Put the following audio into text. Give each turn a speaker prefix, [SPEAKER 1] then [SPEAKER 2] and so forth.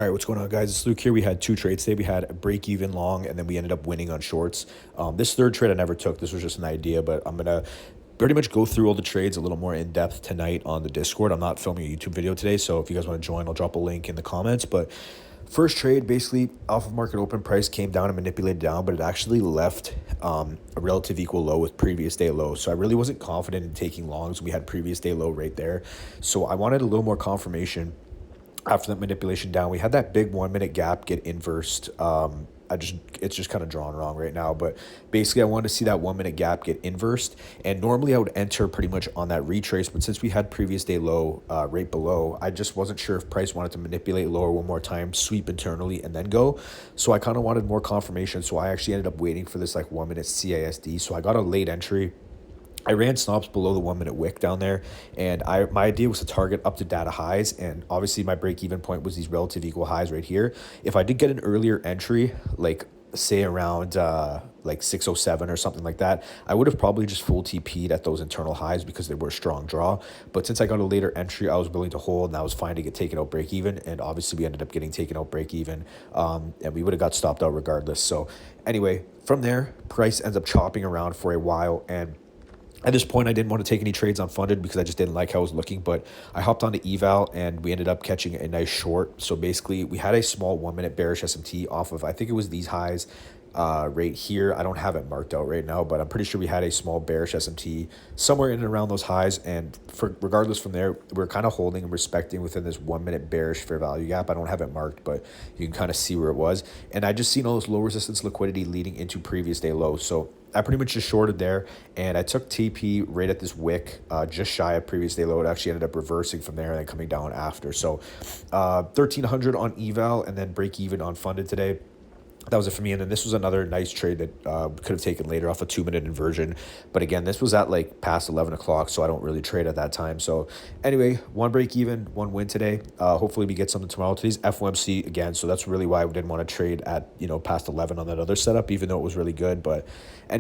[SPEAKER 1] All right, what's going on, guys? It's Luke here. We had two trades today. We had a break even long, and then we ended up winning on shorts. This third trade I never took. This was just an idea, but I'm gonna pretty much go through all the trades a little more in depth tonight on the Discord. I'm not filming a YouTube video today, so if you guys want to join, I'll drop a link in the comments. But first trade, basically, off of market open price came down and manipulated down, but it actually left a relative equal low with previous day low. So I really wasn't confident in taking longs. We had previous day low right there, so I wanted a little more confirmation after that manipulation down. We had that big 1 minute gap get inversed. It's just kind of drawn wrong right now, but basically I wanted to see that 1 minute gap get inversed, and normally I would enter pretty much on that retrace, but since we had previous day low right below, I just wasn't sure if price wanted to manipulate lower one more time, sweep internally, and then go. So I kind of wanted more confirmation, so I actually ended up waiting for this like 1 minute CASD. So I got a late entry. I ran stops below the 1 minute wick down there, and my idea was to target up to data highs, and obviously my break even point was these relative equal highs right here. If I did get an earlier entry, like say around like 607 or something like that, I would have probably just full TP'd at those internal highs because they were a strong draw. But since I got a later entry, I was willing to hold, and I was fine to get taken out break even, and obviously we ended up getting taken out break even, and we would have got stopped out regardless. So anyway, from there, price ends up chopping around for a while, and at this point, I didn't want to take any trades on funded because I just didn't like how it was looking, but I hopped onto eval and we ended up catching a nice short. So basically, we had a small 1 minute bearish SMT off of, I think it was these highs right here. I don't have it marked out right now, but I'm pretty sure we had a small bearish SMT somewhere in and around those highs. And regardless from there, we're kind of holding and respecting within this 1 minute bearish fair value gap. I don't have it marked, but you can kind of see where it was. And I just seen all this low resistance liquidity leading into previous day lows. So I pretty much just shorted there, and I took TP right at this wick, just shy of previous day low. It actually ended up reversing from there and then coming down after. So 1300 on eval and then break even on funded today. That was it for me. And then this was another nice trade that could have taken later off a 2 minute inversion. But again, this was at like past 11 o'clock, so I don't really trade at that time. So anyway, one break even, one win today. Hopefully we get something tomorrow. Today's FOMC again, so that's really why we didn't want to trade at, past 11 on that other setup, even though it was really good. But anyway.